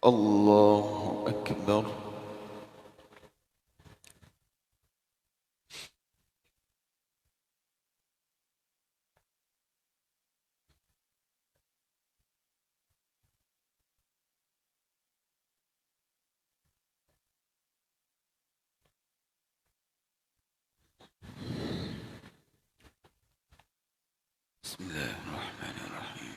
الله أكبر. بسم الله الرحمن الرحيم.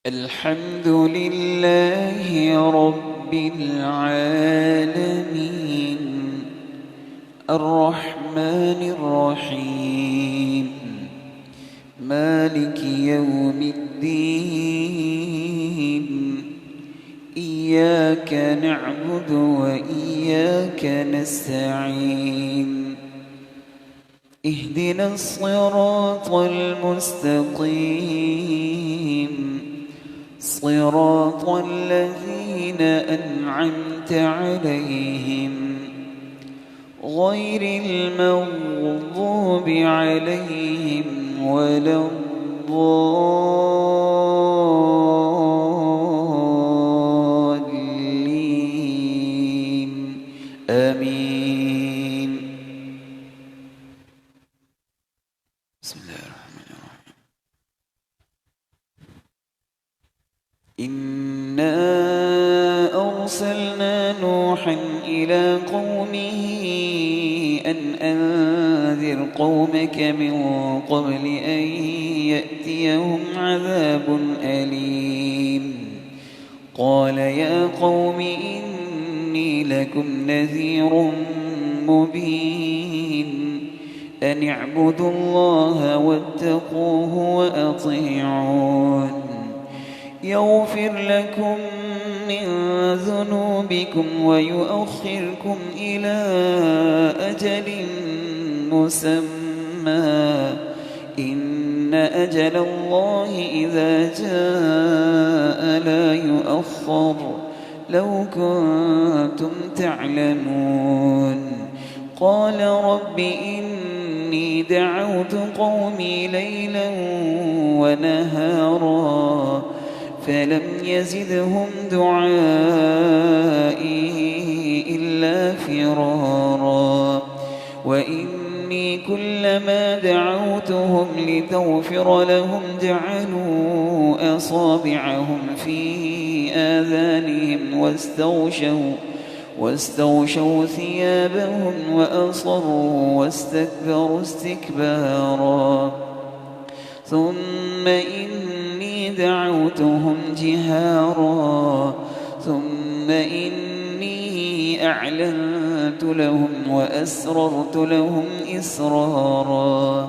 الحمد لله رب العالمين الرحمن الرحيم مالك يوم الدين إياك نعبد وإياك نستعين اهدنا الصراط المستقيم صراط الذين أنعمت عليهم غير المغضوب عليهم ولا الضالين آمين. بسم الله الرحمن الرحيم. إنا أرسلنا نوحا إلى قومه أن أنذر قومك من قبل أن يأتيهم عذاب أليم. قال يا قوم إني لكم نذير مبين أن اعبدوا الله واتقوه وأطيعون يغفر لكم من ذنوبكم ويؤخركم إلى أجل مسمى إن أجل الله إذا جاء لا يؤخر لو كنتم تعلمون. قال رب إني دعوت قومي ليلا ونهارا فلم يزدهم دعائي إلا فرارا وإني كلما دعوتهم لتغفر لهم جعلوا أصابعهم في آذانهم واستغشوا ثيابهم وأصروا واستكبروا استكبارا ثم إني دعوتهم جهارا ثم إني أعلنت لهم وأسررت لهم إسرارا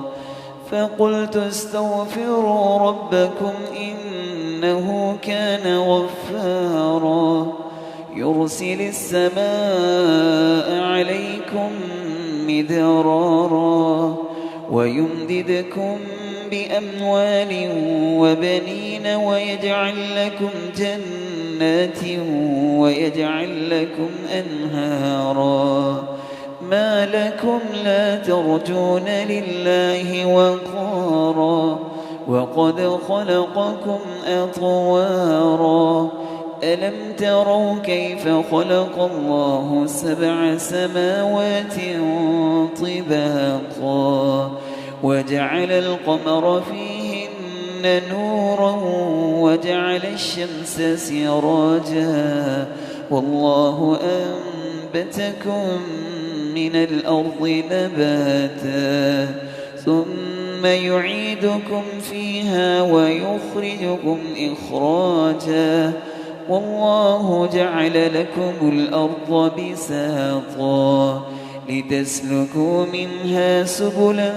فقلت استغفروا ربكم إنه كان غفارا يرسل السماء عليكم مدرارا ويمددكم بأموال وبنين ويجعل لكم جنات ويجعل لكم أنهارا ما لكم لا ترجون لله وقارا وقد خلقكم أطوارا ألم تروا كيف خلق الله 7 سماوات طباقا وجعل القمر فيهن نورا وجعل الشمس سراجا والله أنبتكم من الأرض نباتا ثم يعيدكم فيها ويخرجكم إخراجا والله جعل لكم الأرض بساطا لتسلكوا منها سبلا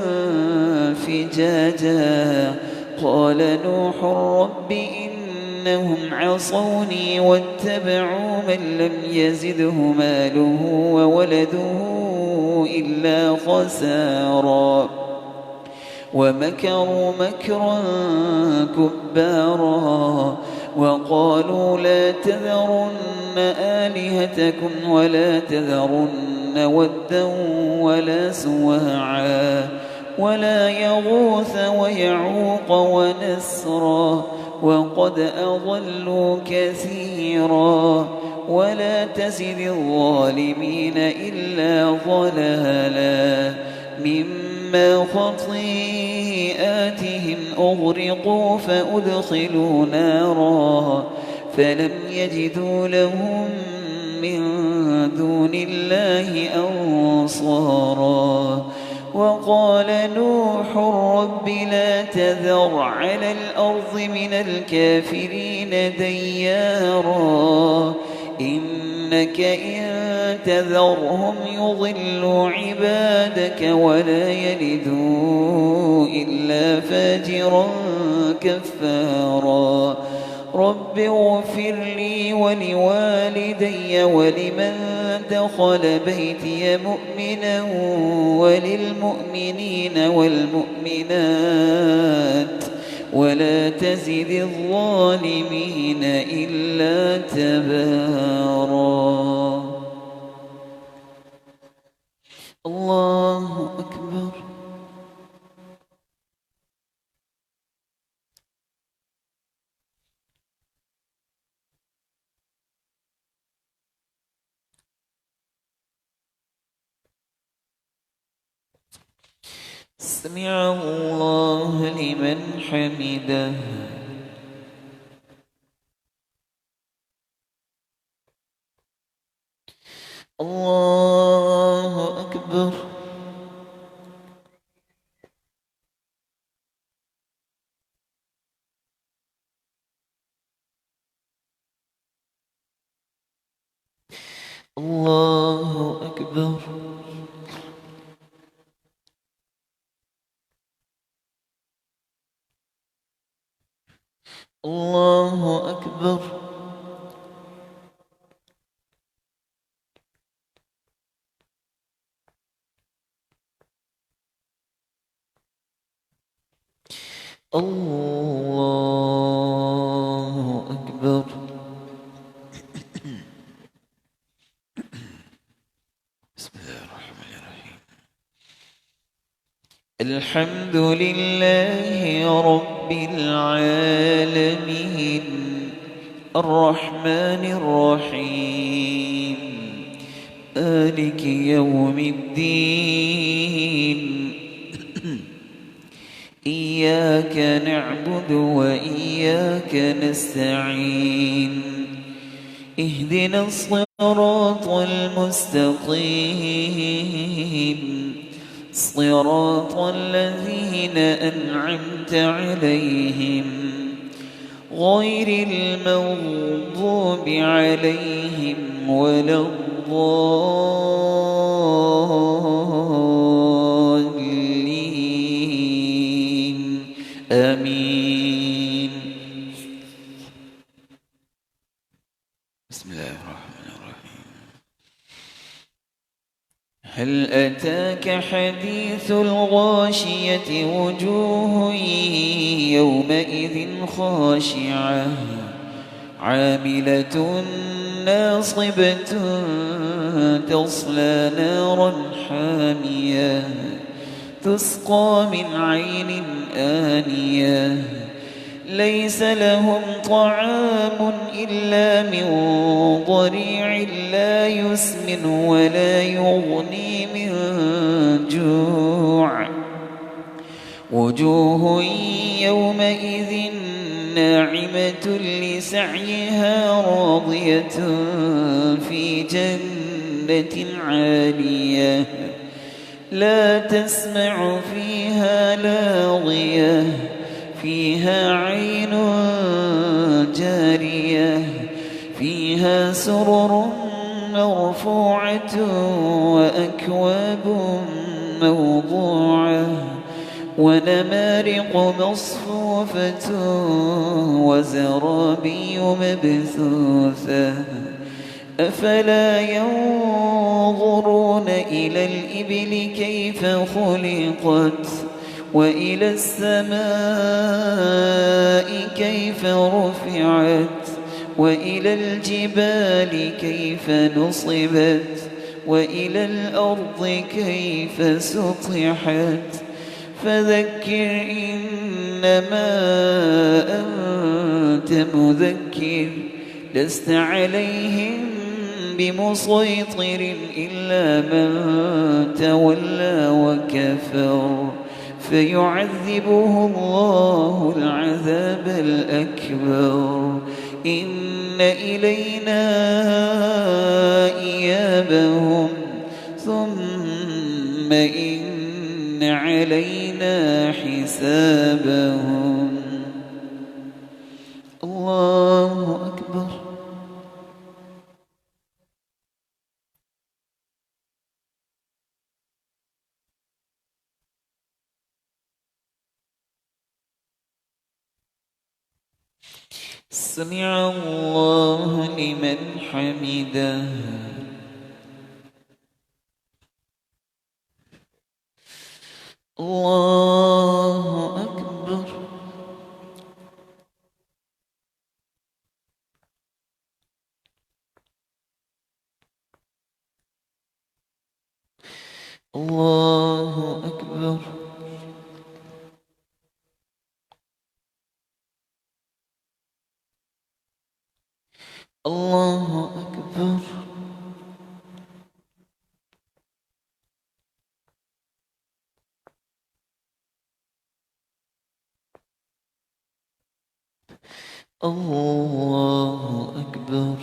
فجاجا قال نوح رب إنهم عصوني واتبعوا من لم يزده ماله وولده إلا خسارا ومكروا مكرا كبارا وقالوا لا تذرن آلهتكم ولا تذرن ودا ولا سواعا ولا يغوث ويعوق ونسرا وقد أضلوا كثيرا ولا تزد الظالمين إلا ضلالا مما خطيئاتهم أغرقوا فأدخلوا نارا فلم يجدوا لهم من دون الله أنصارا وقال نوح رب لا تذر على الأرض من الكافرين ديارا إنك إن تذرهم يضلوا عبادك ولا يلدوا إلا فاجرا كفارا رب اغفر لي ولوالدي ولمن دخل بيتي مؤمنا وللمؤمنين والمؤمنات ولا تزد الظالمين إلا تبارا. الله أكبر. سمع الله لمن حمده. الله أكبر. الله أكبر. الله أكبر. الله أكبر. بسم الله الرحمن الرحيم. الحمد لله رب العالمين الرحمن الرحيم مالك يوم الدين إياك نعبد وإياك نستعين اهدنا الصراط المستقيم صراط الذين أنعمت عليهم غير المغضوب عليهم ولا الضالين آمين. بسم الله الرحمن الرحيم. هل أتاك حديث الغاشية وجوه يومئذ خاشعة عاملة ناصبة تصلى نارا حامية تسقى من عين آنية ليس لهم طعام إلا من ضريع لا يسمن ولا يغني من جوع وجوه يومئذ ناعمة لسعيها راضية في جنة عالية لا تسمع فيها لاغية فيها عين جارية فيها سرر مرفوعة وأكواب موضوعة ونمارق مصفوفة وزرابي مبثوثة أفلا ينظرون إلى الإبل كيف خلقت وإلى السماء كيف رفعت وإلى الجبال كيف نصبت وإلى الأرض كيف سطحت فذكر إنما أنت مذكر لست عليهم بمسيطر إلا من تولى وكفر فيعذبه الله العذاب الأكبر إن إلينا إيابهم ثم إن علينا حسابهم. الله أكبر. سمع الله لمن حمده. الله أكبر. الله أكبر. الله أكبر. الله أكبر.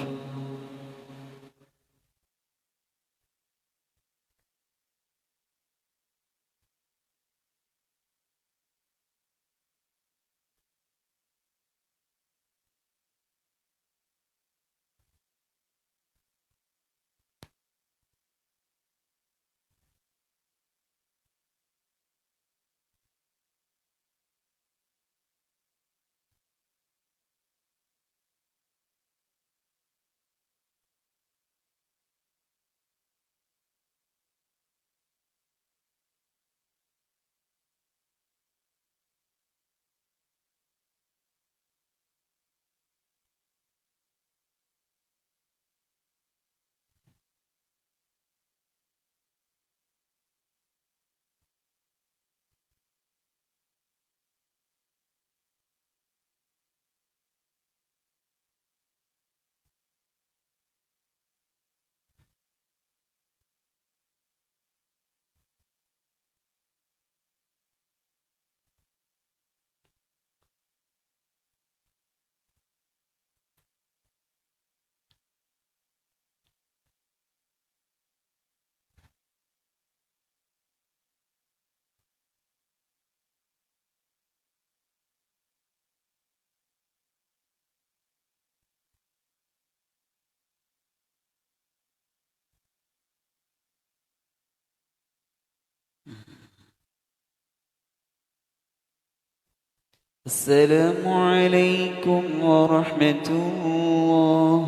السلام عليكم ورحمة الله.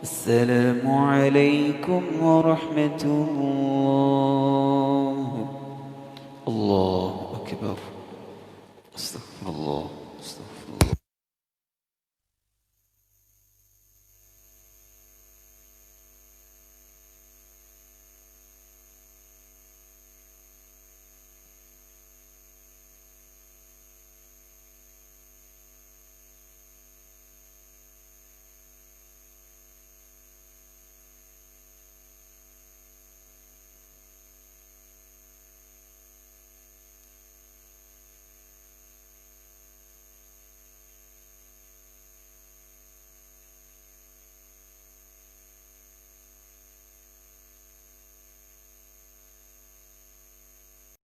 السلام عليكم ورحمة الله. الله أكبر. استغفر الله.